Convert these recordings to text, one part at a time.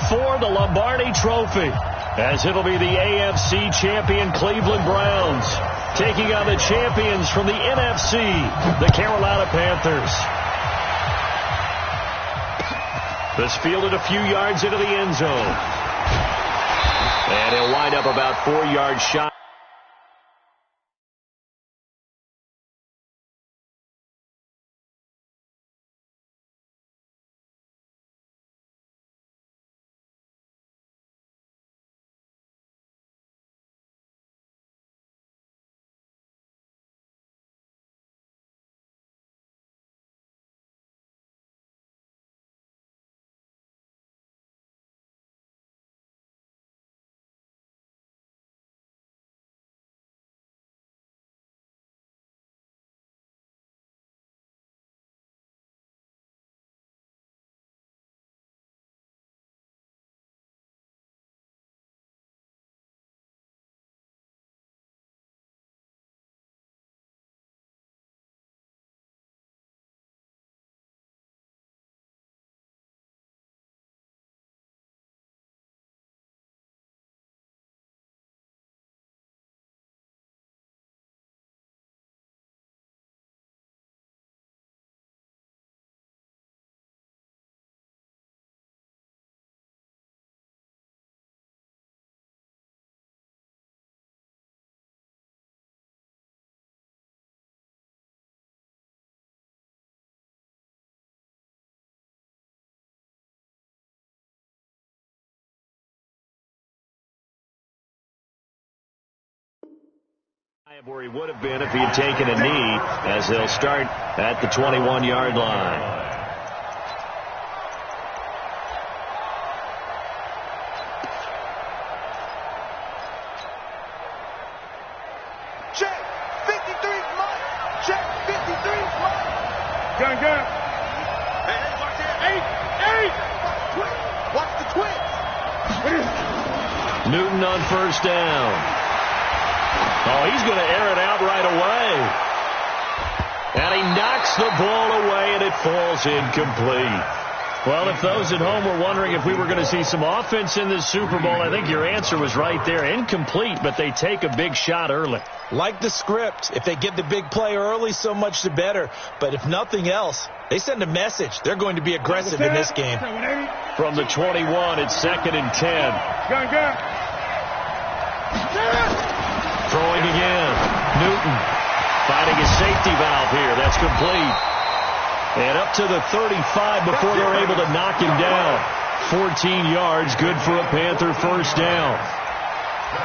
for the Lombardi Trophy, as it'll be the AFC champion Cleveland Browns taking on the champions from the NFC, the Carolina Panthers. This fielded a few yards into the end zone. And he'll wind up about 4 yards shy. Where he would have been if he had taken a knee, as they'll start at the 21-yard line. Check 53's mine. Check 53's mine. Gun. Hey, watch it. Eight. Watch the twins. Newton on first down. Oh, he's going to air it out right away. And he knocks the ball away, and it falls incomplete. Well, if those at home were wondering if we were going to see some offense in this Super Bowl, I think your answer was right there. Incomplete, but they take a big shot early. Like the script. If they get the big play early, so much the better. But if nothing else, they send a message. They're going to be aggressive in this game. From the 21, it's 2nd and 10. Gun. Throwing again. Newton finding a safety valve here. That's complete. And up to the 35 before they're able to knock him down. 14 yards, good for a Panther first down.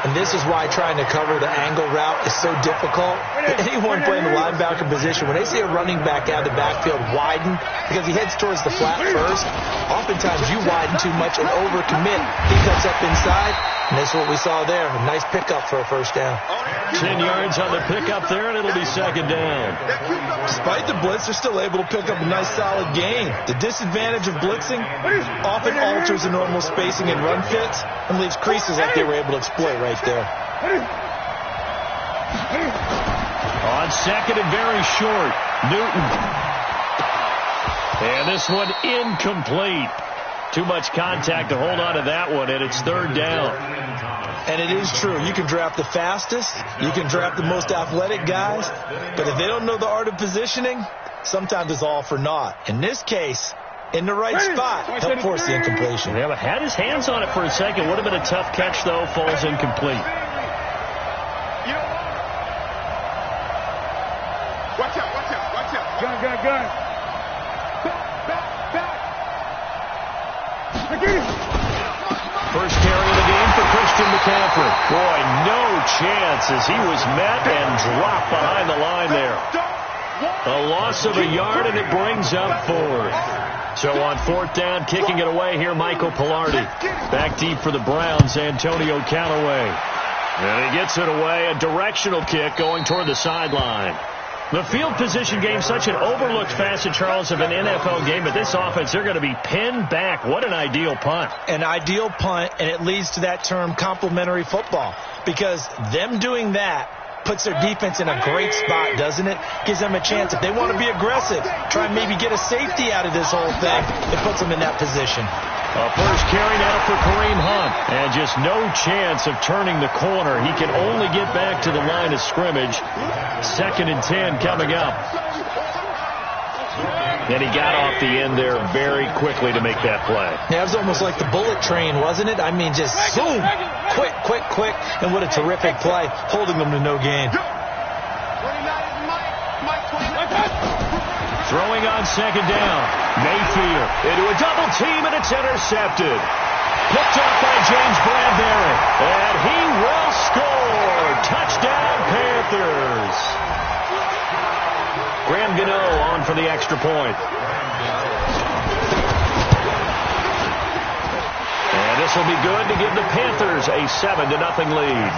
And this is why trying to cover the angle route is so difficult. Anyone playing the linebacker position, when they see a running back out of the backfield widen, because he heads towards the flat first, oftentimes you widen too much and overcommit. He cuts up inside, and that's what we saw there. A nice pickup for a first down. 10 yards on the pickup there, and it'll be 2nd down. Despite the blitz, they're still able to pick up a nice solid gain. The disadvantage of blitzing often alters the normal spacing and run fits and leaves creases like they were able to exploit right there. On 2nd and very short, Newton. And this one incomplete. Too much contact to hold on to that one, and it's 3rd down. And it is true. You can draft the fastest. You can draft the most athletic guys. But if they don't know the art of positioning, sometimes it's all for naught. In this case, in the right spot, help force the incompletion. Yeah, but had his hands on it for a second. Would have been a tough catch, though. Falls incomplete. Watch out. Gun. First carry of the game for Christian McCaffrey. Boy, no chance as he was met and dropped behind the line there. A loss of a yard, and it brings up 4th. So on 4th down, kicking it away here, Michael Pilardi. Back deep for the Browns, Antonio Callaway. And he gets it away, a directional kick going toward the sideline. The field position game, such an overlooked facet, Charles, of an NFL game, but this offense, they're going to be pinned back. What an ideal punt. An ideal punt, and it leads to that term complementary football, because them doing that puts their defense in a great spot, doesn't it? Gives them a chance. If they want to be aggressive, try and maybe get a safety out of this whole thing, it puts them in that position. A first carry now for Kareem Hunt. And just no chance of turning the corner. He can only get back to the line of scrimmage. 2nd and 10 coming up. And he got off the end there very quickly to make that play. Yeah, it was almost like the bullet train, wasn't it? I mean, just zoom, quick, quick, quick. And what a terrific play, holding them to no gain. Throwing on 2nd down. Mayfield into a double team, and it's intercepted. Picked up by James Bradbury. And he will score. Touchdown, Panthers. Graham Gano on for the extra point. And this will be good to give the Panthers a 7-0 lead.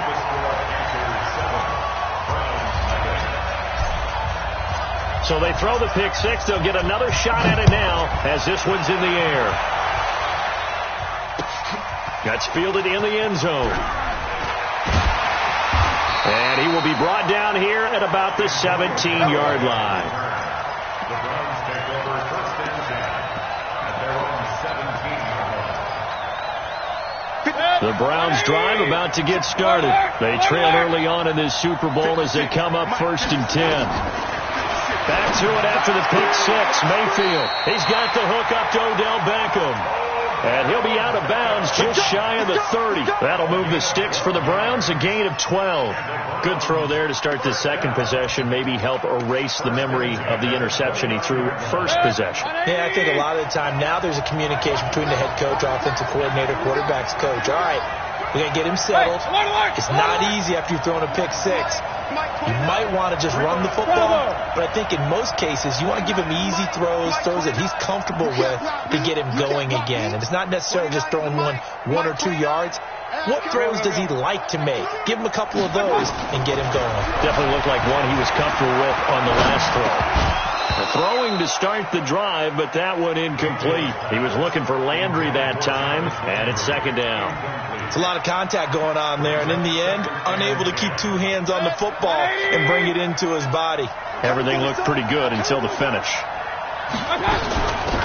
So they throw the pick six. They'll get another shot at it now as this one's in the air. That's fielded in the end zone. And he will be brought down here at about the 17-yard line. The Browns drive about to get started. They trail early on in this Super Bowl as they come up 1st and 10. Back to it after the pick six. Mayfield. He's got the hook up to Odell Beckham. And he'll be out of bounds just shy of the 30. That'll move the sticks for the Browns, a gain of 12. Good throw there to start the second possession, maybe help erase the memory of the interception he threw first possession. Yeah, I think a lot of the time now there's a communication between the head coach, offensive coordinator, quarterback's coach. All right, we're going to get him settled. It's not easy after you've thrown a pick six. You might want to just run the football, but I think in most cases you want to give him easy throws that he's comfortable with to get him going again. And it's not necessarily just throwing one or 2 yards. What throws does he like to make? Give him a couple of those and get him going. Definitely looked like one he was comfortable with on the last throw. Throwing to start the drive, but that one incomplete. He was looking for Landry that time, and it's 2nd down. It's a lot of contact going on there, and in the end, unable to keep 2 hands on the football and bring it into his body. Everything looked pretty good until the finish.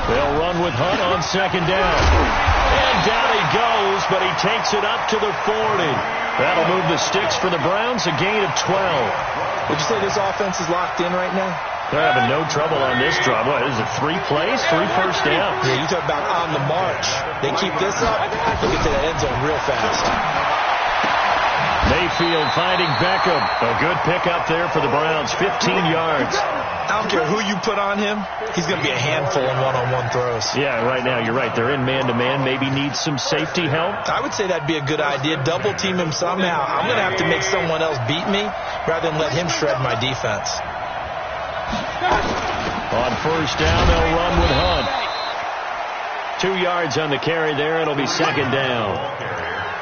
They'll run with Hunt on 2nd down. And down he goes, but he takes it up to the 40. That'll move the sticks for the Browns, a gain of 12. Would you say this offense is locked in right now? They're having no trouble on this drive. What is it, 3 plays, 3 first downs? Yeah, you talk about on the march. They keep this up, they'll get to that end zone real fast. Mayfield finding Beckham. A good pickup there for the Browns, 15 yards. I don't care who you put on him, he's going to be a handful in one-on-one throws. Yeah, right now, you're right. They're in man-to-man, maybe needs some safety help. I would say that'd be a good idea. Double team him somehow. I'm going to have to make someone else beat me rather than let him shred my defense. On first down, they'll run with Hunt. 2 yards on the carry there. It'll be 2nd down.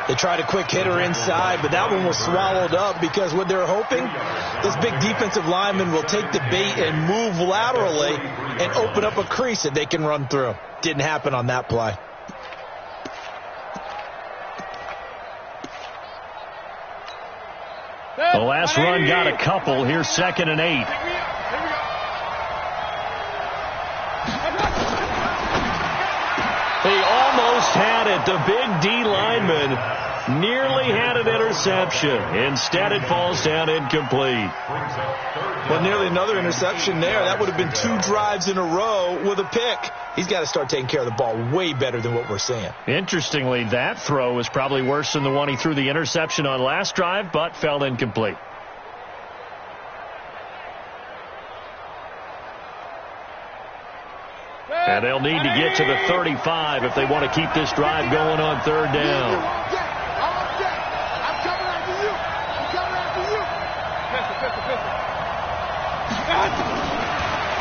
They tried a quick hitter inside, but that one was swallowed up because what they're hoping, this big defensive lineman will take the bait and move laterally and open up a crease that they can run through. Didn't happen on that play. The last run got a couple. Here's 2nd and 8. He almost had it. The big D lineman nearly had an interception. Instead, it falls down incomplete. Well, nearly another interception there. That would have been 2 drives in a row with a pick. He's got to start taking care of the ball way better than what we're seeing. Interestingly, that throw was probably worse than the one he threw the interception on last drive, but fell incomplete. And they'll need to get to the 35 if they want to keep this drive going on 3rd down.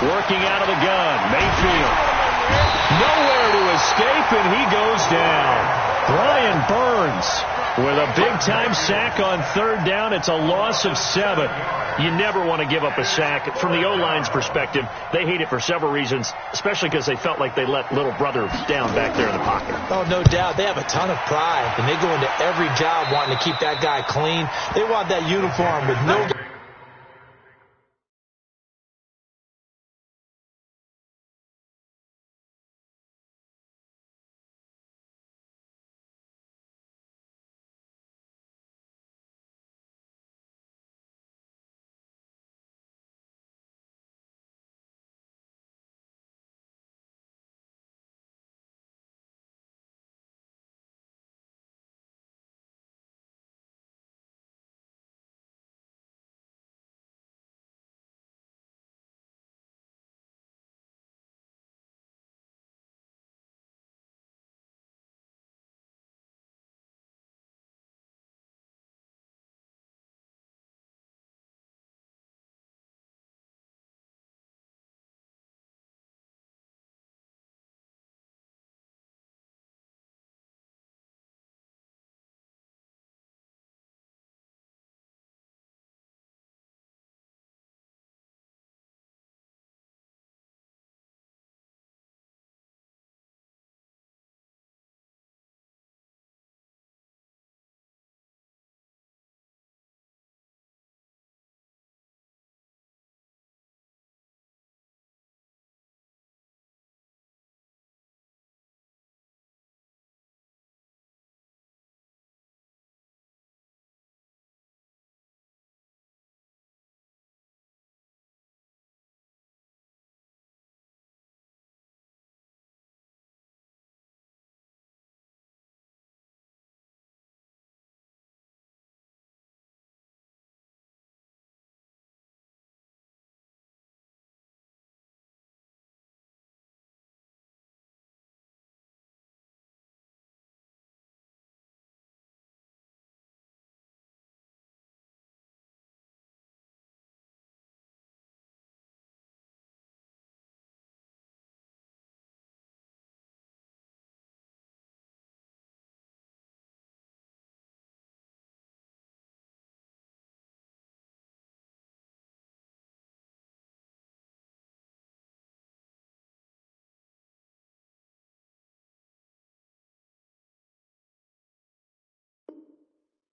Working out of the gun, Mayfield. Nowhere to escape, and he goes down. Brian Burns with a big-time sack on 3rd down. It's a loss of 7. You never want to give up a sack. From the O-line's perspective, they hate it for several reasons, especially because they felt like they let little brother down back there in the pocket. Oh, no doubt. They have a ton of pride, and they go into every job wanting to keep that guy clean. They want that uniform with no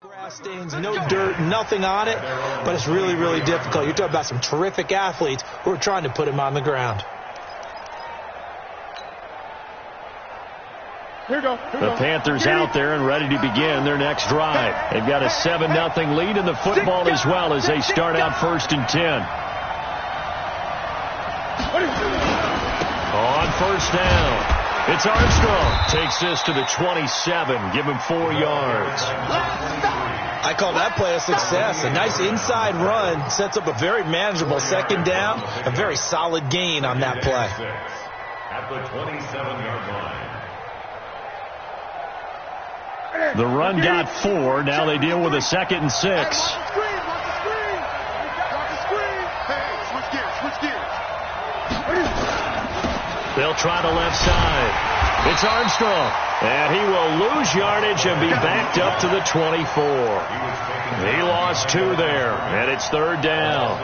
Grass stains, no dirt, nothing on it, but it's really, really difficult. You're talking about some terrific athletes who are trying to put him on the ground. The Panthers out there and ready to begin their next drive. They've got a 7-0 lead in the football as well as they start out 1st and 10. On 1st down. It's Armstrong. Takes this to the 27. Give him 4 yards. I call that play a success. A nice inside run sets up a very manageable 2nd down. A very solid gain on that play. At the 27-yard line. The run got 4. Now they deal with a 2nd and 6. They'll try the left side. It's Armstrong. And he will lose yardage and be backed up to the 24. He lost 2 there. And it's 3rd down.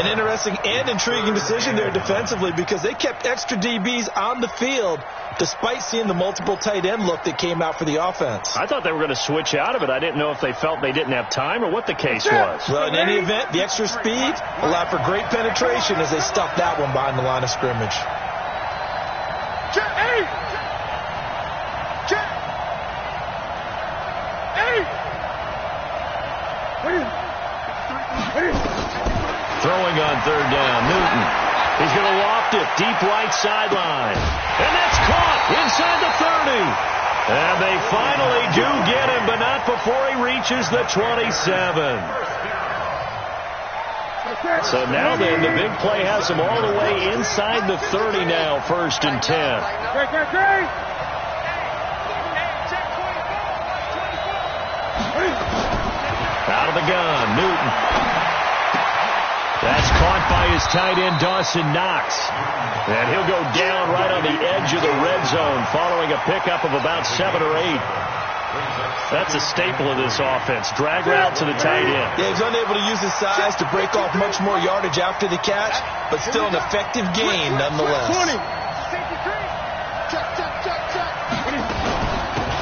An interesting and intriguing decision there defensively because they kept extra DBs on the field despite seeing the multiple tight end look that came out for the offense. I thought they were going to switch out of it. I didn't know if they felt they didn't have time or what the case was. Well, in any event, the extra speed allowed for great penetration as they stuffed that one behind the line of scrimmage. Throwing on 3rd down, Newton. He's going to loft it deep right sideline. And that's caught inside the 30. And they finally do get him, but not before he reaches the 27. So now then, the big play has him all the way inside the 30 now, 1st and 10. Out of the gun, Newton. That's caught by his tight end, Dawson Knox. And he'll go down right on the edge of the red zone following a pickup of about 7 or 8. That's a staple of this offense. Drag route to the tight end. Yeah, he's unable to use his size to break off much more yardage after the catch, but still an effective gain nonetheless.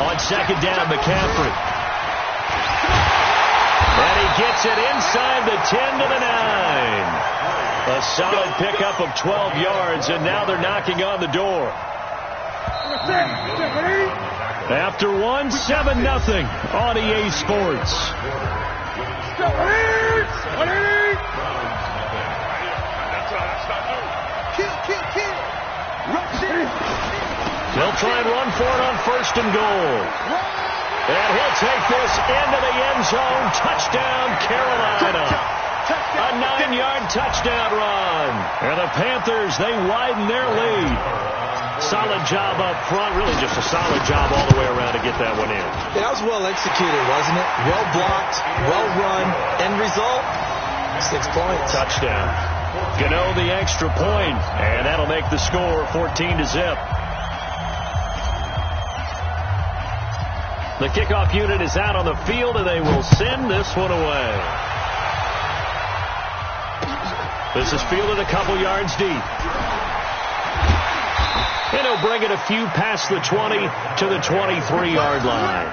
On 2nd down, McCaffrey. And he gets it inside the 10 to the 9. A solid pickup of 12 yards, and now they're knocking on the door. After one, 7-0 on EA Sports. They'll try and run for it on 1st and goal. And he'll take this into the end zone. Touchdown, Carolina. A 9-yard touchdown run. And the Panthers, they widen their lead. Solid job up front. Really just a solid job all the way around to get that one in. That was well executed, wasn't it? Well blocked, well run. End result, 6 points. Touchdown. Gano the extra point, and that'll make the score 14-0. The kickoff unit is out on the field, and they will send this one away. This is fielded a couple yards deep. And he'll bring it a few past the 20 to the 23-yard line.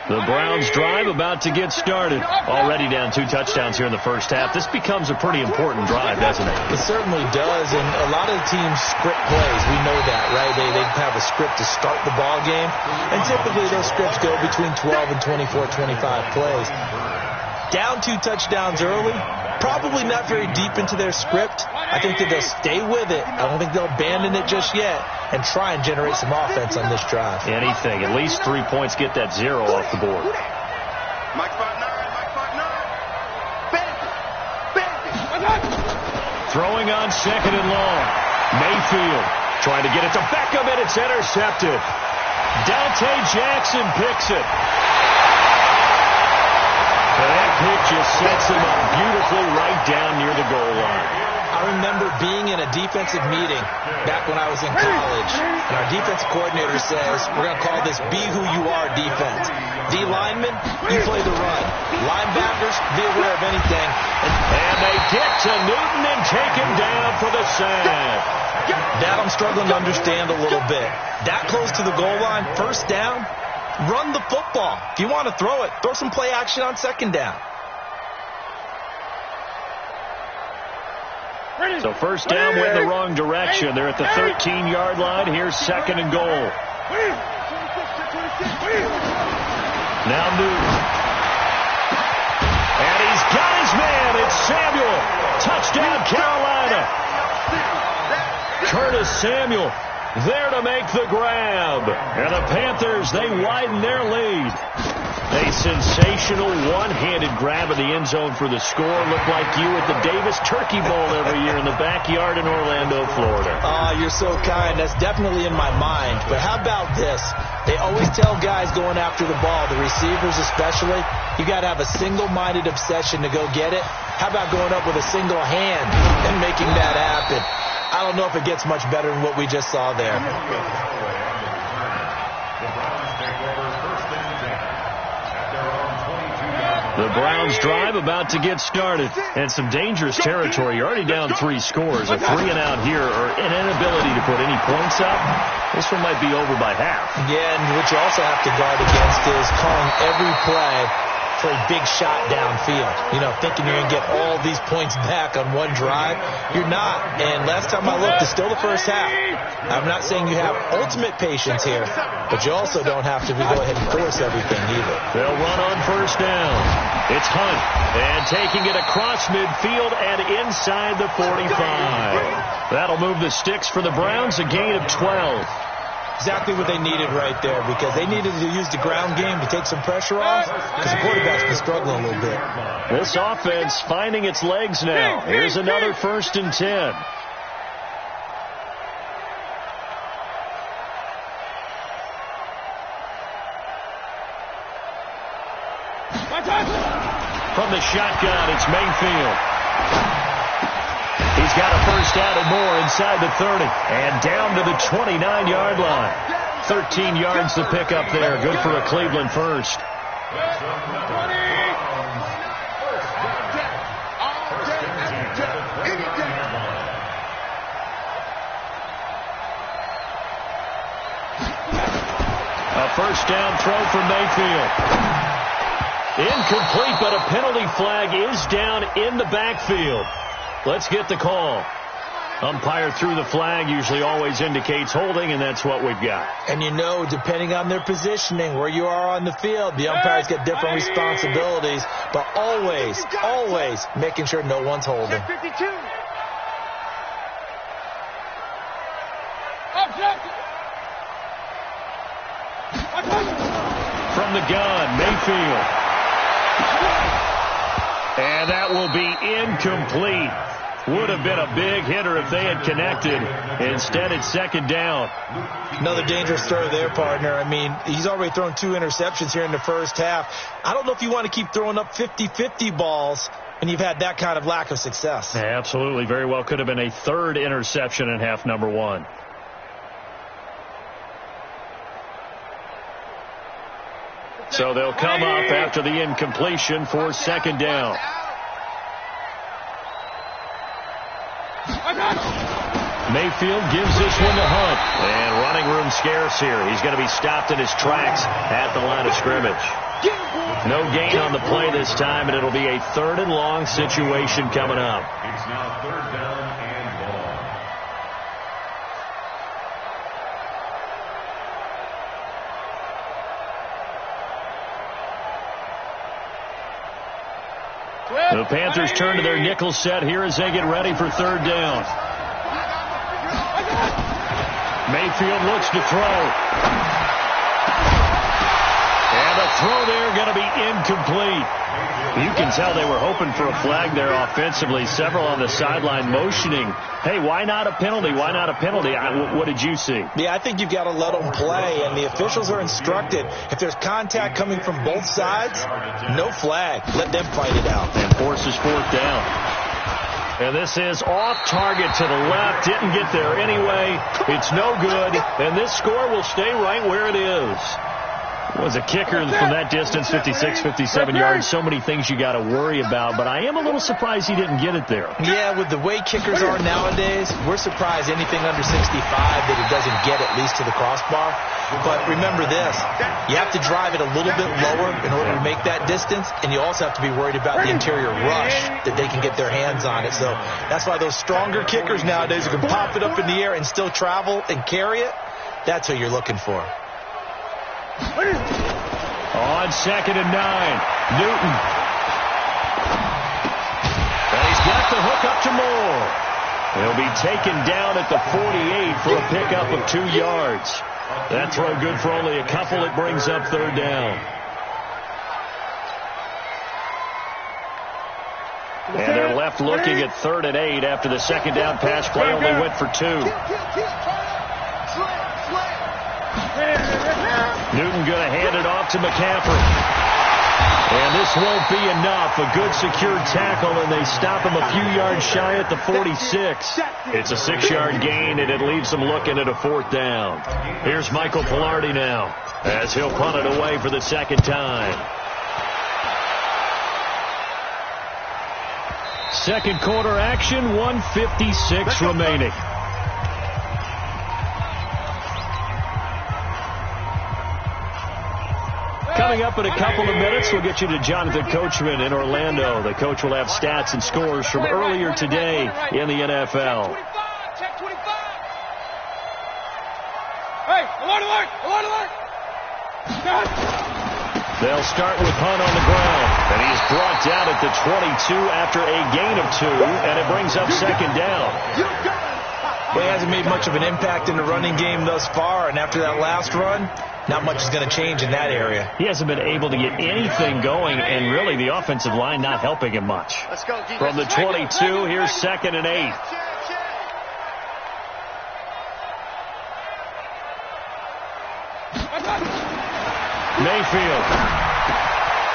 The Browns drive about to get started. Already down 2 touchdowns here in the first half. This becomes a pretty important drive, doesn't it? It certainly does, and a lot of the teams script plays. We know that, right? They have a script to start the ball game, and typically those scripts go between 12 and 24, 25 plays. Down 2 touchdowns early, probably not very deep into their script. I think that they'll stay with it. I don't think they'll abandon it just yet and try and generate some offense on this drive. Anything. At least 3 points, get that 0 off the board. Throwing on 2nd and long. Mayfield trying to get it to Beckham, and it's intercepted. Dante Jackson picks it. That pick just sets him up beautifully right down near the goal line. I remember being in a defensive meeting back when I was in college, and our defensive coordinator says, we're going to call this Be Who You Are defense. D lineman, you play the run. Linebacker, linebackers, be aware of anything. And they get to Newton and take him down for the sack. That I'm struggling to understand a little bit. That close to the goal line, first down, run the football. If you want to throw it, throw some play action on second down. So first down went the wrong direction. They're at the 13-yard line. Here's second and goal. Now Newton. And he's got his man. It's Samuel. Touchdown, Carolina. Curtis Samuel there to make the grab. And the Panthers, they widen their lead. A sensational one-handed grab of the end zone for the score. Looked like you at the Davis Turkey Bowl every year in the backyard in Orlando, Florida. Oh, you're so kind. That's definitely in my mind. But how about this? They always tell guys going after the ball, the receivers especially, you got to have a single-minded obsession to go get it. How about going up with a single hand and making that happen? I don't know if it gets much better than what we just saw there. The Browns drive about to get started. And some dangerous territory. You're already down 3 scores. A 3-and-out here or an inability to put any points up. This one might be over by half. Yeah, and what you also have to guard against is calling every play for a big shot downfield. You know, thinking you're going to get all these points back on one drive. You're not. And last time I looked, it's still the first half. I'm not saying you have ultimate patience here, but you also don't have to go ahead and force everything either. They'll run on first down. It's Hunt. And taking it across midfield and inside the 45. That'll move the sticks for the Browns, a gain of 12. Exactly what they needed right there, because they needed to use the ground game to take some pressure off, because the quarterback's been struggling a little bit. This offense finding its legs now. Here's another 1st and 10. From the shotgun, it's Mayfield. He's got a first down and more inside the 30 and down to the 29-yard line. 13 yards to pick up there. Good for a Cleveland first. A first down throw for Mayfield. Incomplete, but a penalty flag is down in the backfield. Let's get the call. Umpire threw the flag, usually always indicates holding, and that's what we've got. And you know, depending on their positioning, where you are on the field, the umpires get different responsibilities, but always, always making sure no one's holding. From the gun, Mayfield. And that will be incomplete. Would have been a big hitter if they had connected. Instead, it's second down. Another dangerous throw there, partner. I mean, he's already thrown 2 interceptions here in the first half. I don't know if you want to keep throwing up 50-50 balls when you've had that kind of lack of success. Yeah, absolutely. Very well could have been a 3rd interception in half number 1. So they'll come up after the incompletion for second down. Mayfield gives this one to Hunt. And running room scarce here. He's going to be stopped in his tracks at the line of scrimmage. No gain on the play this time, and it'll be a 3rd and long situation coming up. It's now 3rd down and long. The Panthers turn to their nickel set here as they get ready for 3rd down. Mayfield looks to throw. And the throw there going to be incomplete. You can tell they were hoping for a flag there offensively. Several on the sideline motioning, hey, why not a penalty? Why not a penalty? What did you see? Yeah, I think you've got to let them play, and the officials are instructed. If there's contact coming from both sides, no flag. Let them fight it out. And forces 4th down. And this is off target to the left. Didn't get there anyway. It's no good. And this score will stay right where it is. Was a kicker from that distance, 56, 57 yards. So many things you got to worry about, but I am a little surprised he didn't get it there. Yeah, with the way kickers are nowadays, we're surprised anything under 65 that it doesn't get at least to the crossbar. But remember this, you have to drive it a little bit lower in order to make that distance, and you also have to be worried about the interior rush that they can get their hands on it. So that's why those stronger kickers nowadays who can pop it up in the air and still travel and carry it, that's who you're looking for. On 2nd and 9, Newton. And he's got the hook up to Moore. He'll be taken down at the 48 for a pickup of 2 yards. That throw good for only a couple. It brings up 3rd down. And they're left looking at 3rd and 8 after the 2nd down pass play only went for 2. Newton going to hand it off to McCaffrey. And this won't be enough. A good secured tackle, and they stop him a few yards shy at the 46. It's a 6-yard gain, and it leaves them looking at a 4th down. Here's Michael Bullarmy now, as he'll punt it away for the 2nd time. 2nd quarter action, 1:56 remaining. Coming up in a couple of minutes, we'll get you to Jonathan Coachman in Orlando. The coach will have stats and scores from earlier today in the NFL. Check 25. Hey, alert, alert, alert, alert. They'll start with Hunt on the ground, and he's brought down at the 22 after a gain of 2, and it brings up 2nd down. Well, he hasn't made much of an impact in the running game thus far, and after that last run, not much is going to change in that area. He hasn't been able to get anything going, and really the offensive line not helping him much. From the 22, here's 2nd and 8. Mayfield.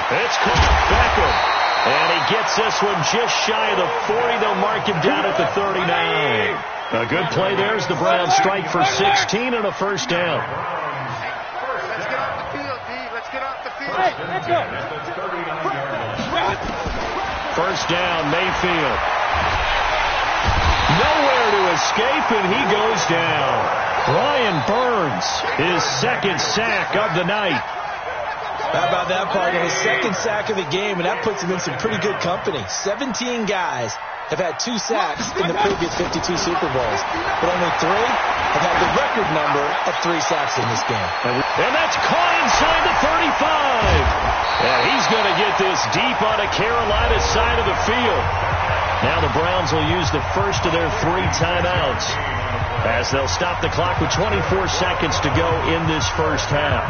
It's caught. Beckham. And he gets this one just shy of the 40. They'll mark him down at the 39. A good play there as the Browns strike for 16 and a 1st down. Let's get off the field, D. Let's get off the field. Hey, let's go. 1st down, Mayfield. Nowhere to escape, and he goes down. Ryan Burns, his 2nd sack of the night. How about that, partner? His 2nd sack of the game, and that puts him in some pretty good company. 17 guys have had 2 sacks in the previous 52 Super Bowls, but only 3 have had the record number of 3 sacks in this game. And that's caught inside the 35. And he's going to get this deep on a Carolina side of the field. Now the Browns will use the first of their 3 timeouts as they'll stop the clock with 24 seconds to go in this first half.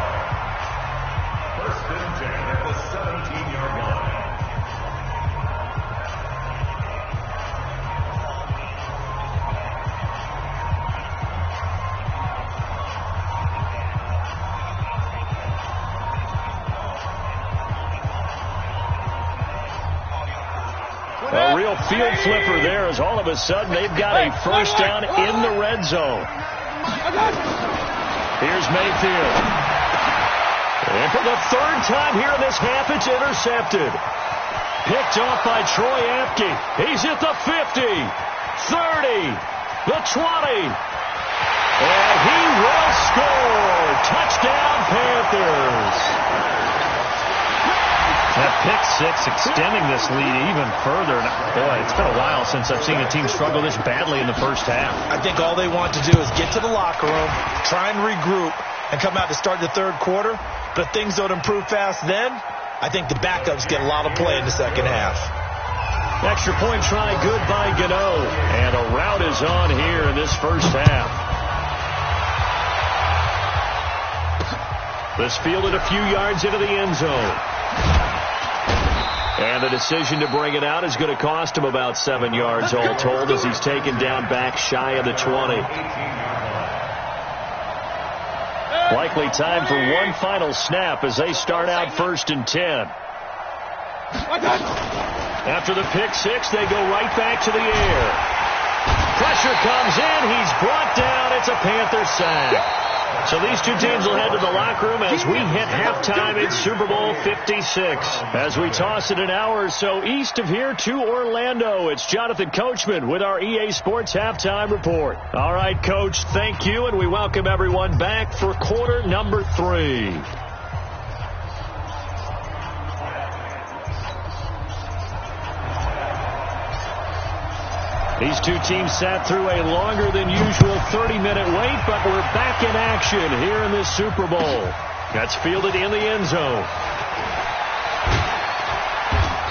A real field flipper there as all of a sudden they've got a 1st down in the red zone. Here's Mayfield. And for the 3rd time here in this half, it's intercepted. Picked off by Troy Apke. He's at the 50, 30, the 20. And he will score. Touchdown, Panthers. That pick 6 extending this lead even further. Boy, it's been a while since I've seen a team struggle this badly in the first half. I think all they want to do is get to the locker room, try and regroup, and come out to start the 3rd quarter. But if things don't improve fast then, I think the backups get a lot of play in the 2nd half. Extra point try good by Gano. And a route is on here in this first half. This fielded a few yards into the end zone. And the decision to bring it out is going to cost him about 7 yards all told as he's taken down back shy of the 20. Likely time for one final snap as they start out 1st and 10. After the pick 6, they go right back to the air. Pressure comes in. He's brought down. It's a Panther sack. So these two teams will head to the locker room as we hit halftime in Super Bowl 56. As we toss it an hour or so east of here to Orlando, it's Jonathan Coachman with our EA Sports Halftime Report. All right, Coach, thank you, and we welcome everyone back for quarter number 3. These two teams sat through a longer than usual 30-minute wait, but we're back in action here in this Super Bowl. That's fielded in the end zone.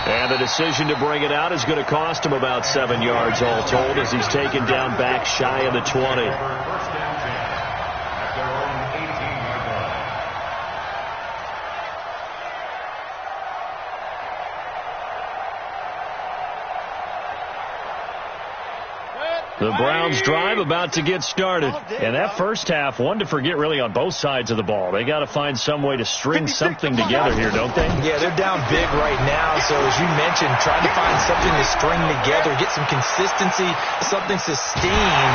And the decision to bring it out is going to cost him about 7 yards all told as he's taken down back shy of the 20. The Browns drive about to get started. And that first half, one to forget really on both sides of the ball. They got to find some way to string something together here, don't they? Yeah, they're down big right now. So as you mentioned, trying to find something to string together, get some consistency, something sustained,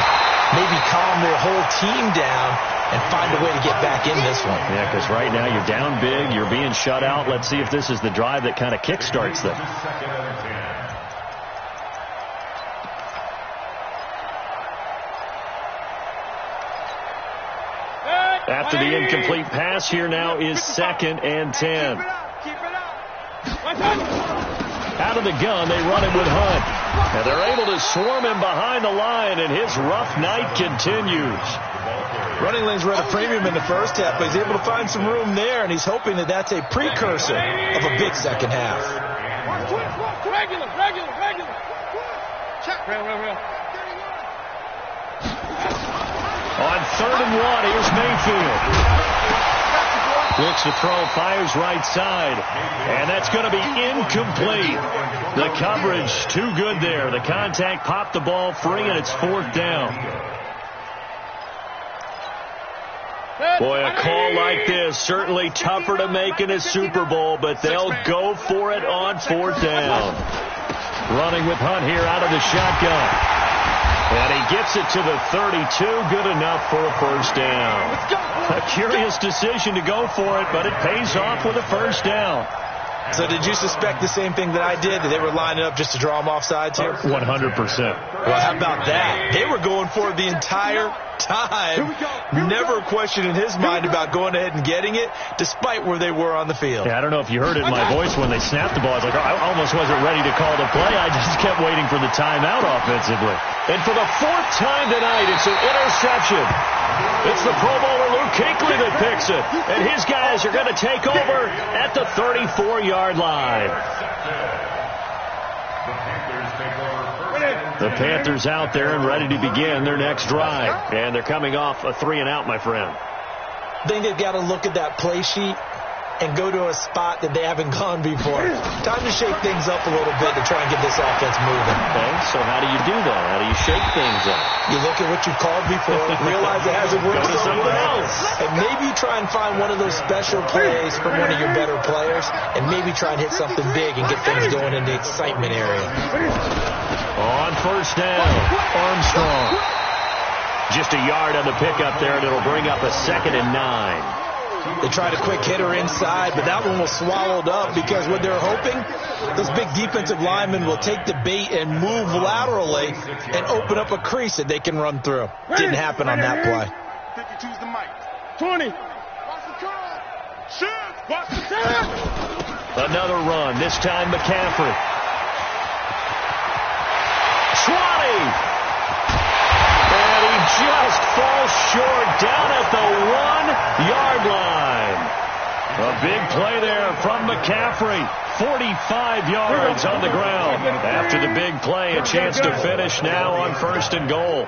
maybe calm their whole team down and find a way to get back in this one. Yeah, because right now you're down big, you're being shut out. Let's see if this is the drive that kind of kickstarts them. After the incomplete pass, here now is 2nd and 10. Out of the gun, they run him with Hunt. And they're able to swarm him behind the line, and his rough night continues. Running lanes were at a premium in the first half, but he's able to find some room there, and he's hoping that that's a precursor of a big second half. Regular. Check. Real. On 3rd and 1, here's Mayfield. Looks to throw, fires right side. And that's going to be incomplete. The coverage too good there. The contact popped the ball free, and it's 4th down. Boy, a call like this, certainly tougher to make in a Super Bowl, but they'll go for it on 4th down. Running with Hunt here out of the shotgun. And he gets it to the 32, good enough for a first down. A curious decision to go for it, but it pays off with a first down. So did you suspect the same thing that I did, that they were lining up just to draw them off sides here? 100%. Well, how about that? They were going for it the entire time. Never a question in his mind about going ahead and getting it, despite where they were on the field. Yeah, I don't know if you heard it in my voice when they snapped the ball. I was like, I almost wasn't ready to call the play. I just kept waiting for the timeout offensively. And for the 4th time tonight, it's an interception. It's the Pro Bowler Luke Kuechly that picks it. And his guys are going to take over at the 34-yard line. The Panthers out there and ready to begin their next drive. And thee coming off a 3-and-out, my friend. I think they've got to look at that play sheet and go to a spot that they haven't gone before. Time to shake things up a little bit to try and get this offense moving. Okay, so how do you do that? How do you shake things up? You look at what you've called before, realize it hasn't worked Go to something else. and maybe try and find one of those special plays from one of your better players, and maybe try and hit something big and get things going in the excitement area. On first down, Armstrong. Just a yard on the pickup there, and it'll bring up a 2nd and 9. They tried a quick hitter inside, but that one was swallowed up because what they're hoping, those big defensive linemen will take the bait and move laterally and open up a crease that they can run through. Didn't happen on that play. 52's the mic. 20. Watch the curl. Shoot. Watch the tap. Another run, this time McCaffrey. 20. And he just falls short down at the 1-yard line. A big play there from McCaffrey. 45 yards on the ground. After the big play, a chance to finish now on 1st and goal.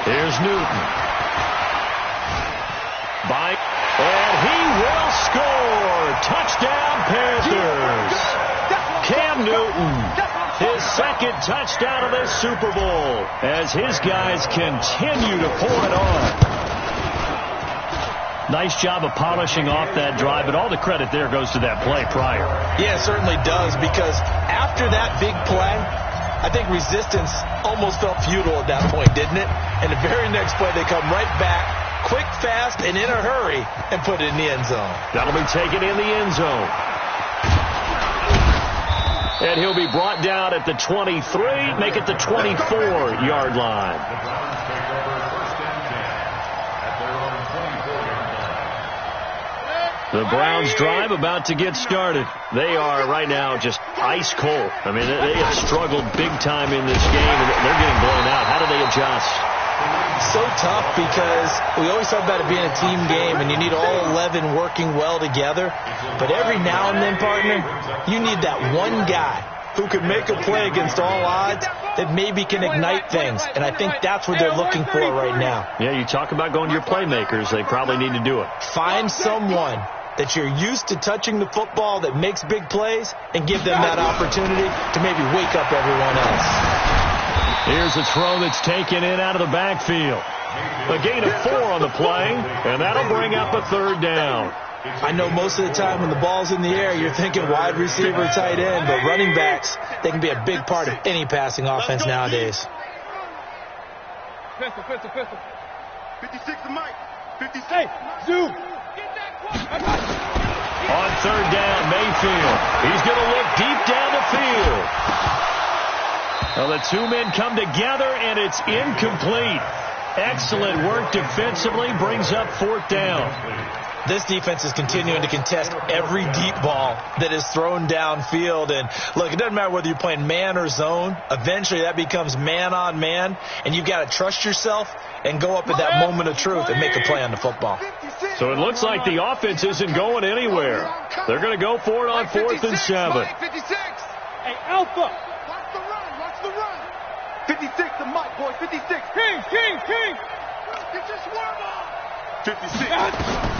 Here's Newton. And he will score. Touchdown, Panthers. Cam Newton, his 2nd touchdown of this Super Bowl as his guys continue to pour it on. Nice job of polishing off that drive, but all the credit there goes to that play prior. Yeah, it certainly does, because after that big play, I think resistance almost felt futile at that point, didn't it? And the very next play, they come right back, quick, fast, and in a hurry, and put it in the end zone. That'll be taken in the end zone. And he'll be brought down at the 23, make it the 24-yard line. The Browns drive about to get started. They are right now just ice cold. I mean, they have struggled big time in this game, and they're getting blown out. How do they adjust? So tough because we always talk about it being a team game, and you need all 11 working well together. But every now and then, partner, you need that one guy who can make a play against all odds that maybe can ignite things. And I think that's what they're looking for right now. Yeah, you talk about going to your playmakers. They probably need to do it. Find someone that you're used to touching the football that makes big plays and give them that opportunity to maybe wake up everyone else. Here's a throw that's taken in out of the backfield. A gain of 4 on the play, and that'll bring up a third down. I know most of the time when the ball's in the air, you're thinking wide receiver, tight end, but running backs, they can be a big part of any passing offense nowadays. Pistol. 56 to Mike. 56. Hey, zoom. On third down, Mayfield. He's going to look deep down the field. Well, the two men come together, and it's incomplete. Excellent work defensively, brings up fourth down. This defense is continuing to contest every deep ball that is thrown downfield. And, look, it doesn't matter whether you're playing man or zone. Eventually, that becomes man-on-man, and you've got to trust yourself and go up at that moment of truth and make a play on the football. So it looks like the offense isn't going anywhere. They're going to go for it on 4th and 7. Hey, Alpha. Watch the run. 56 to Mike, boy. 56. King. Get your swerve on. 56.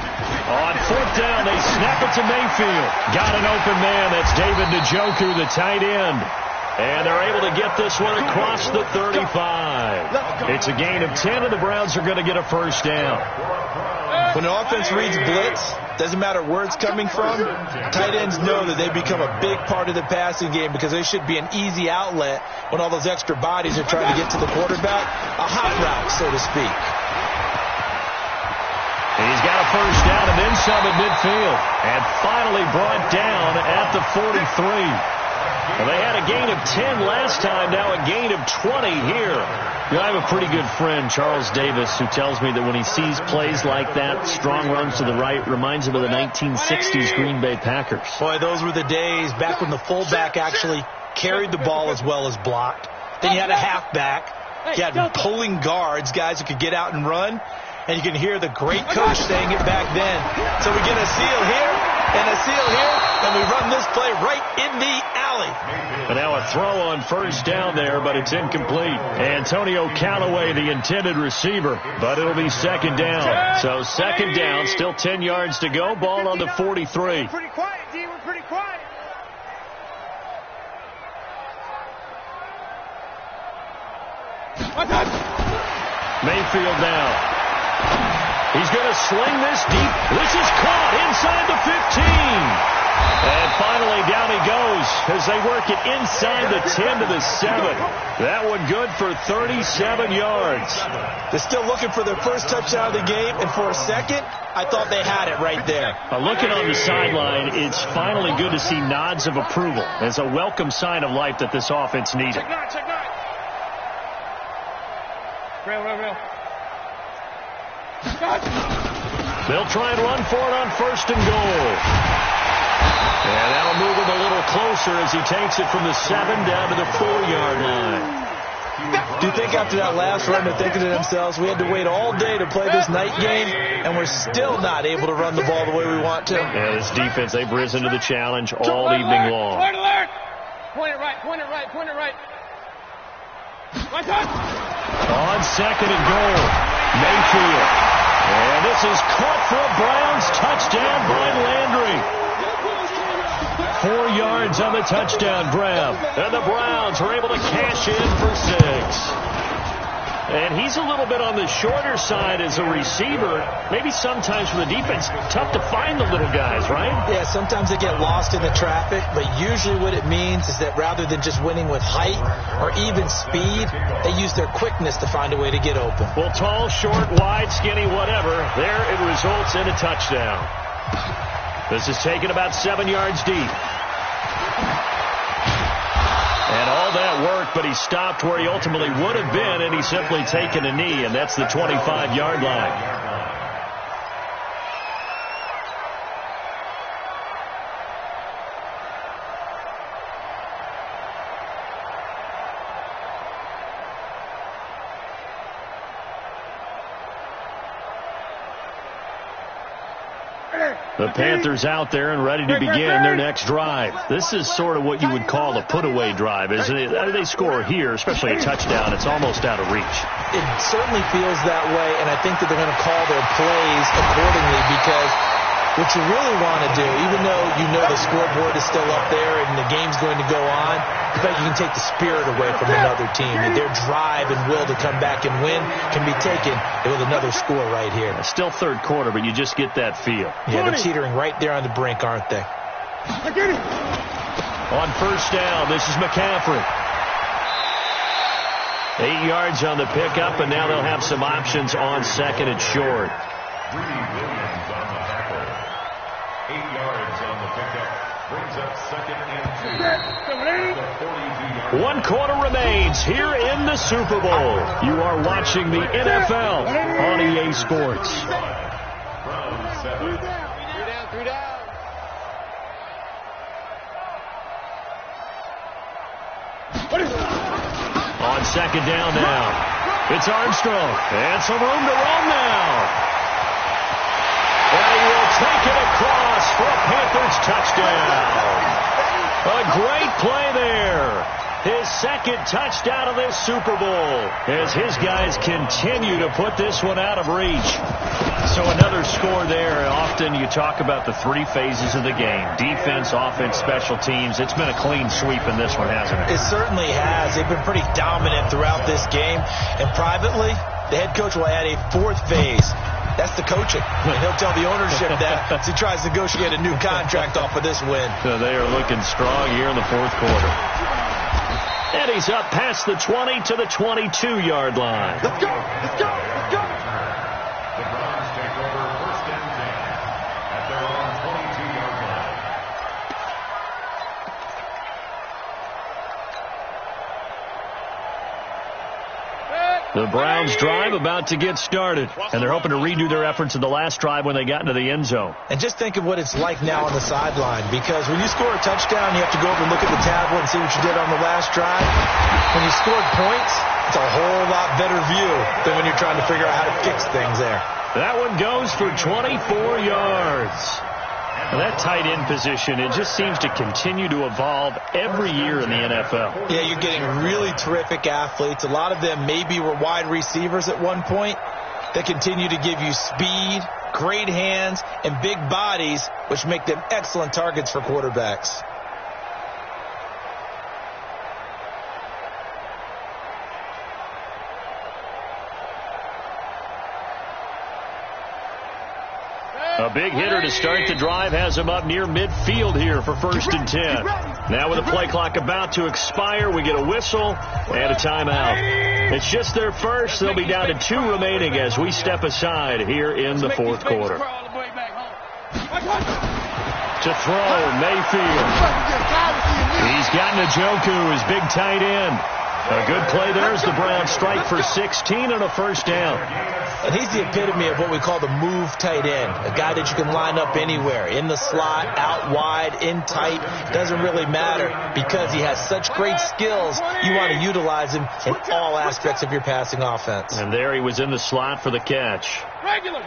On 4th down, they snap it to Mayfield. Got an open man. That's David Njoku, the tight end. And they're able to get this one across the 35. It's a gain of 10, and the Browns are going to get a first down. When the offense reads blitz, doesn't matter where it's coming from, tight ends know that they become a big part of the passing game because they should be an easy outlet when all those extra bodies are trying to get to the quarterback. A hot route, so to speak. He's got a first down and then some at midfield. And finally brought down at the 43. Well, they had a gain of 10 last time, now a gain of 20 here. You know, I have a pretty good friend, Charles Davis, who tells me that when he sees plays like that, strong runs to the right, reminds him of the 1960s Green Bay Packers. Boy, those were the days back when the fullback actually carried the ball as well as blocked. Then you had a halfback. You had pulling guards, guys who could get out and run. And you can hear the great coach saying it back then. So we get a seal here and a seal here, and we run this play right in the alley. And now a throw on first down there, but it's incomplete. Antonio Callaway, the intended receiver, but it'll be second down. So second down, still 10 yards to go. Ball on the 43. Pretty quiet, D. We're pretty quiet. Mayfield now. He's going to sling this deep. This is caught inside the 15. And finally down he goes as they work it inside the 10 to the 7. That one good for 37 yards. They're still looking for their first touchdown of the game, and for a second, I thought they had it right there. Looking on the sideline, it's finally good to see nods of approval. It's a welcome sign of life that this offense needed. Check nine. Real. They'll try and run for it on first and goal. And that'll move him a little closer as he takes it from the 7 down to the 4-yard line. Do you think after that last run they're thinking to themselves, we had to wait all day to play this night game, and we're still not able to run the ball the way we want to? Yeah, this defense, they've risen to the challenge all evening long. Point alert! Point it right. On second and goal, Mayfield. And this is caught for a Browns touchdown by Landry. 4 yards on the touchdown grab. And the Browns are able to cash in for 6. And he's a little bit on the shorter side as a receiver. Maybe sometimes for the defense, tough to find the little guys, right? Yeah, sometimes they get lost in the traffic, but usually what it means is that rather than just winning with height or even speed, they use their quickness to find a way to get open. Well, tall, short, wide, skinny, whatever, there it results in a touchdown. This is taken about 7 yards deep. And all that work, but he stopped where he ultimately would have been, and he's simply taken a knee, and that's the 25-yard line. The Panthers out there and ready to begin their next drive. This is sort of what you would call a put-away drive, isn't it? They score here, especially a touchdown. It's almost out of reach. It certainly feels that way, and I think that they're going to call their plays accordingly because what you really want to do, even though you know the scoreboard is still up there and the game's going to go on, in fact, you can take the spirit away from another team. And their drive and will to come back and win can be taken with another score right here. It's still third quarter, but you just get that feel. Yeah, they're teetering right there on the brink, aren't they? On first down, this is McCaffrey. 8 yards on the pickup, and now they'll have some options on second and short. 8 yards on the pickup. Brings up second and 2. 1 quarter remains here in the Super Bowl. You are watching the NFL on EA Sports. From 7. 3 down. On second down now. It's Armstrong. And some room to run now. And he will take it across for a Panthers touchdown. A great play there. His second touchdown of this Super Bowl as his guys continue to put this one out of reach. So another score there. Often you talk about the 3 phases of the game. Defense, offense, special teams. It's been a clean sweep in this one, hasn't it? It certainly has. They've been pretty dominant throughout this game. And privately, the head coach will add a 4th phase. That's the coaching. And he'll tell the ownership that as he tries to negotiate a new contract off of this win. So they are looking strong here in the 4th quarter. And he's up past the 20 to the 22-yard line. Let's go. Let's go. Let's go. The Browns take over first and 10 at their own 22-yard line. The Browns drive about to get started, and they're hoping to redo their efforts in the last drive when they got into the end zone. And just think of what it's like now on the sideline, because when you score a touchdown, you have to go over and look at the tablet and see what you did on the last drive. When you scored points, it's a whole lot better view than when you're trying to figure out how to fix things there. That one goes for 24 yards. Now that tight end position, it just seems to continue to evolve every year in the NFL. Yeah, you're getting really terrific athletes. A lot of them maybe were wide receivers at one point that continue to give you speed, great hands, and big bodies, which make them excellent targets for quarterbacks. A big hitter to start the drive has him up near midfield here for first and 10. Now with the play clock about to expire, we get a whistle and a timeout. It's just their first. They'll be down to 2 remaining as we step aside here in the 4th quarter. To throw, Mayfield. He's got Njoku, his big tight end. A good play there as the Browns strike for 16 and a first down. And he's the epitome of what we call the move tight end, a guy that you can line up anywhere, in the slot, out wide, in tight. Doesn't really matter because he has such great skills. You want to utilize him in all aspects of your passing offense. And there he was in the slot for the catch. Regular.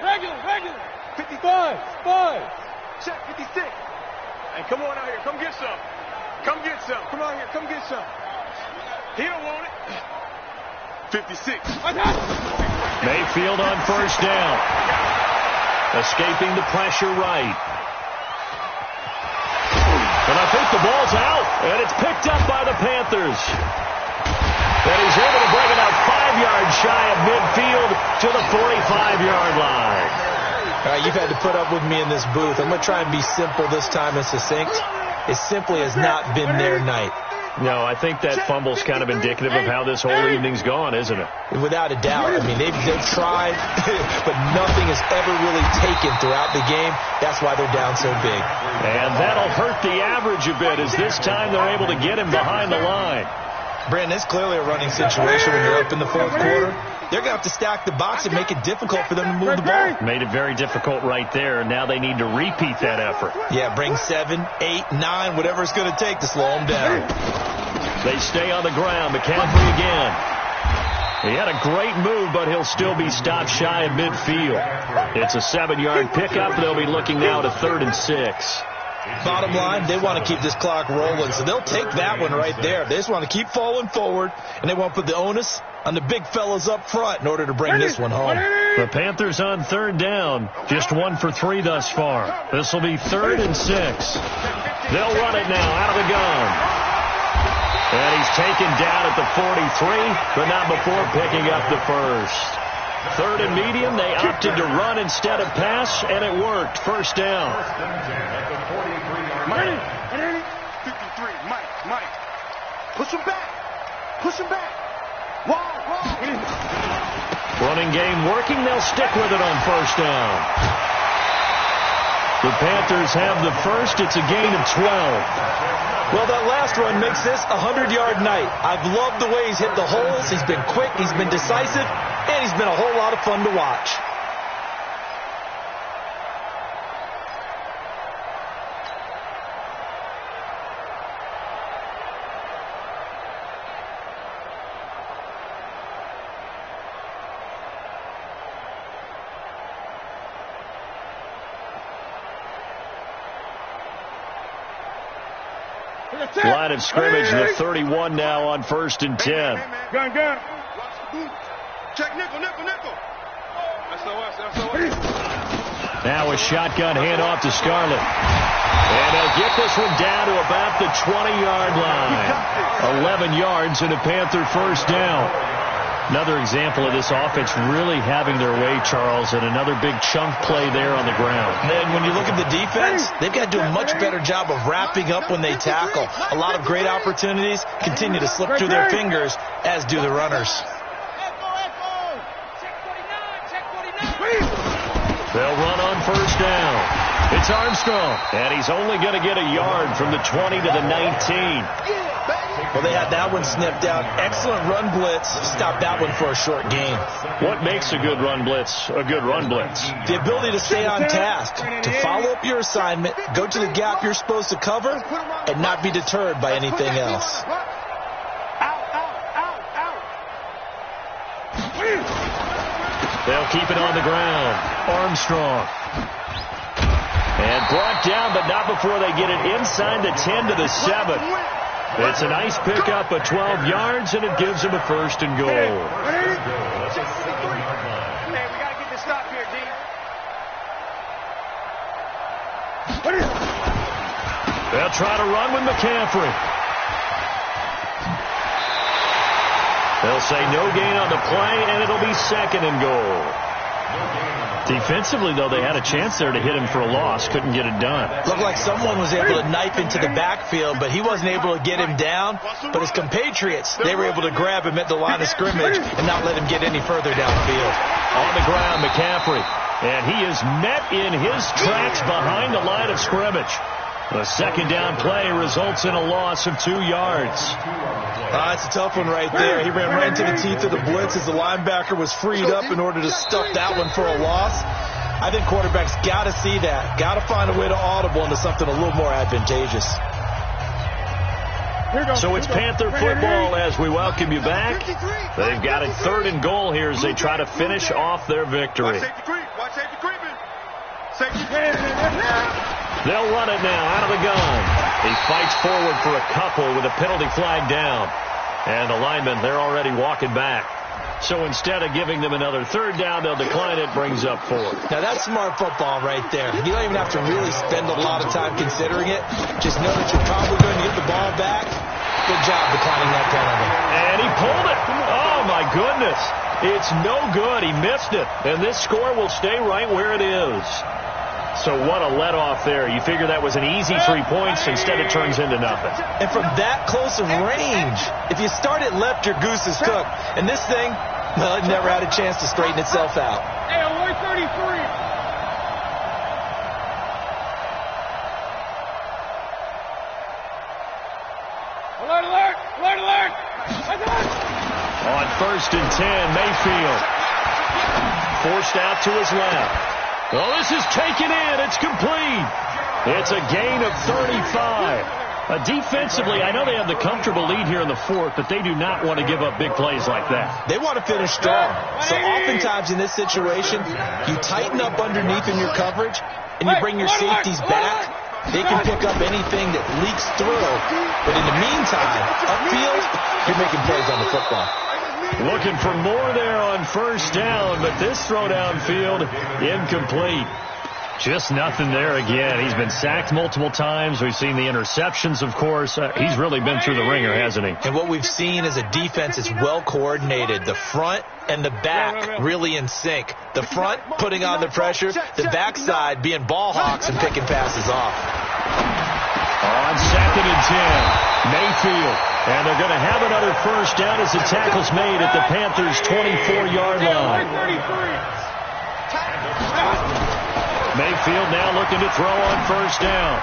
55. 5. Check 56. Hey, come on out here. Come get some. Come on here. Come get some. He don't want it. 56. Mayfield on first down. Escaping the pressure right. And I think the ball's out. And it's picked up by the Panthers. And he's able to bring it out 5 yards shy of midfield to the 45-yard line. All right, you've had to put up with me in this booth. I'm going to try and be simple this time and succinct. It simply has not been their night. No, I think that fumble's kind of indicative of how this whole evening's gone, isn't it? Without a doubt. I mean, they've tried, but nothing has ever really taken throughout the game. That's why they're down so big. And that'll hurt the average a bit, as this time they're able to get him behind the line. Brandon, it's clearly a running situation when you're up in the fourth quarter. They're going to have to stack the box and make it difficult for them to move the ball. Made it very difficult right there, and now they need to repeat that effort. Yeah, bring 7, 8, 9, whatever it's going to take to slow them down. They stay on the ground. McCaffrey again. He had a great move, but he'll still be stopped shy of midfield. It's a 7-yard pickup. They'll be looking now to 3rd and 6. Bottom line, they want to keep this clock rolling, so they'll take that one right there. They just want to keep falling forward, and they want to put the onus on the big fellas up front in order to bring this one home. The Panthers on 3rd down. Just 1 for 3 thus far. This will be 3rd and 6. They'll run it now out of the gun. And he's taken down at the 43, but not before picking up the first. 3rd and medium, they opted to run instead of pass, and it worked. First down. Mike, 53, Mike. Push him back. Wall. Running game working. They'll stick with it on first down. The Panthers have the first. It's a gain of 12. Well, that last run makes this a 100-yard night. I've loved the way he's hit the holes. He's been quick. He's been decisive. And he's been a whole lot of fun to watch. Line of scrimmage, the 31 now on 1st and 10. Gun. Check nickel. That's Now a shotgun handoff to Scarlett. And they'll get this one down to about the 20-yard line. 11 yards and a Panther first down. Another example of this offense really having their way, Charles, and another big chunk play there on the ground. And when you look at the defense, they've got to do a much better job of wrapping up when they tackle. A lot of great opportunities continue to slip through their fingers, as do the runners. They'll run on first down. It's Armstrong, and he's only going to get a yard from the 20 to the 19. Well, they had that one snipped out. Excellent run blitz. Stop that one for a short gain. What makes a good run blitz a good run blitz? The ability to stay on task, to follow up your assignment, go to the gap you're supposed to cover, and not be deterred by anything else. They'll keep it on the ground. Armstrong. And brought down, but not before they get it inside the 10 to the 7. It's a nice pickup of 12 yards, and it gives them a 1st and goal. Hey, we got to get this stop here, D. They'll try to run with McCaffrey. They'll say no gain on the play, and it'll be 2nd and goal. Defensively, though, they had a chance there to hit him for a loss. Couldn't get it done. Looked like someone was able to knife into the backfield, but he wasn't able to get him down. But his compatriots, they were able to grab him at the line of scrimmage and not let him get any further downfield. On the ground, McCaffrey. And he is met in his tracks behind the line of scrimmage. The 2nd down play results in a loss of 2 yards. That's a tough one right there. He ran right into the teeth of the blitz as the linebacker was freed up in order to stuff that one for a loss. I think quarterbacks got to see that. Got to find a way to audible into something a little more advantageous. So it's Panther football as we welcome you back. They've got it 3rd and goal here as they try to finish off their victory. Watch safety creeping. They'll run it now out of the gun. He fights forward for a couple with a penalty flag down. And the linemen, they're already walking back. So instead of giving them another 3rd down, they'll decline it, brings up 4th. Now that's smart football right there. You don't even have to really spend a lot of time considering it. Just know that you're probably going to get the ball back. Good job declining that penalty. And he pulled it. Oh, my goodness. It's no good. He missed it. And this score will stay right where it is. So what a let-off there. You figure that was an easy 3 points. Instead, it turns into nothing. And from that close of range, if you start it left, your goose is cooked. And this thing, well, it never had a chance to straighten itself out. Hey, 133. Alert, alert, alert, alert. On 1st and 10, Mayfield forced out to his left. Oh, this is taken in. It's complete. It's a gain of 35. Defensively, I know they have the comfortable lead here in the 4th, but they do not want to give up big plays like that. They want to finish strong. So oftentimes in this situation, you tighten up underneath in your coverage, and you bring your safeties back. They can pick up anything that leaks through. But in the meantime, upfield, you're making plays on the football. Looking for more there on 1st down, but this throw downfield, incomplete. Just nothing there again. He's been sacked multiple times. We've seen the interceptions, of course. He's really been through the ringer, hasn't he? And what we've seen is a defense that's well coordinated. The front and the back really in sync. The front putting on the pressure, the backside being ball hawks and picking passes off. On 2nd and 10, Mayfield. And they're going to have another 1st down as the tackle's made at the Panthers' 24-yard line. Mayfield now looking to throw on 1st down.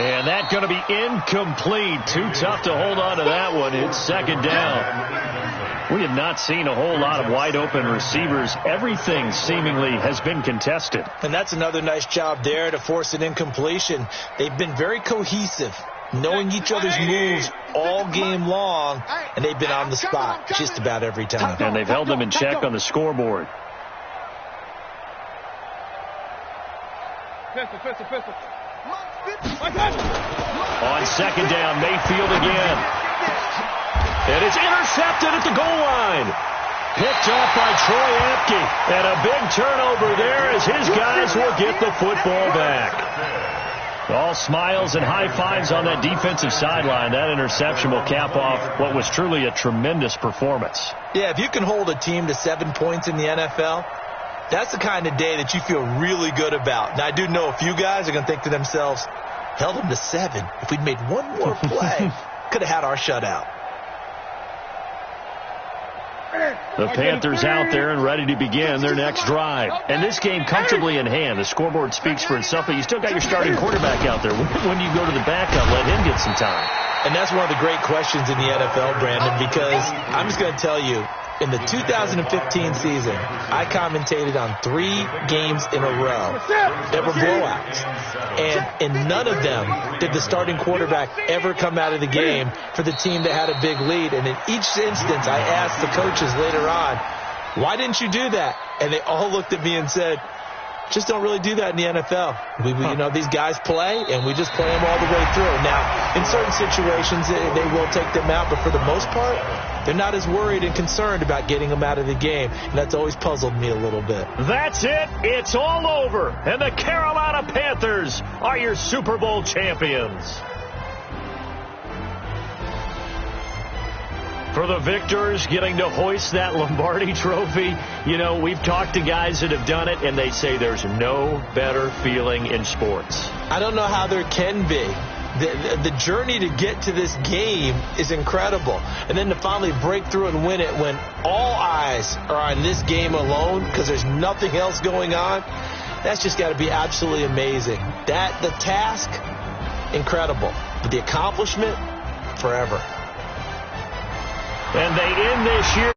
And that's going to be incomplete. Too tough to hold on to that one. It's 2nd down. We have not seen a whole lot of wide-open receivers. Everything seemingly has been contested. And that's another nice job there to force an incompletion. They've been very cohesive, knowing each other's moves all game long, and they've been on the spot just about every time. And they've held them in check on the scoreboard. Pistol. On 2nd down, Mayfield again. And it's intercepted at the goal line. Picked up by Troy Apke. And a big turnover there as his guys will get the football back. All smiles and high fives on that defensive sideline. That interception will cap off what was truly a tremendous performance. Yeah, if you can hold a team to 7 points in the NFL, that's the kind of day that you feel really good about. Now, I do know a few guys are going to think to themselves, held them to 7. If we'd made one more play, could have had our shutout. The Panthers out there and ready to begin their next drive. And this game comfortably in hand. The scoreboard speaks for itself, but you still got your starting quarterback out there. When do you go to the backup, let him get some time? And that's one of the great questions in the NFL, Brandon, because I'm just going to tell you, in the 2015 season, I commentated on 3 games in a row that were blowouts. And in none of them did the starting quarterback ever come out of the game for the team that had a big lead. And in each instance, I asked the coaches later on, why didn't you do that? And they all looked at me and said, just don't really do that in the NFL. We you know, these guys play, and we just play them all the way through. Now, in certain situations, they will take them out, but for the most part, they're not as worried and concerned about getting them out of the game, and that's always puzzled me a little bit. That's it. It's all over, and the Carolina Panthers are your Super Bowl champions. For the victors getting to hoist that Lombardi trophy, you know, we've talked to guys that have done it, and they say there's no better feeling in sports. I don't know how there can be. The journey to get to this game is incredible. And then to finally break through and win it when all eyes are on this game alone because there's nothing else going on, that's just got to be absolutely amazing. The task, incredible. But the accomplishment, forever. And they end this year.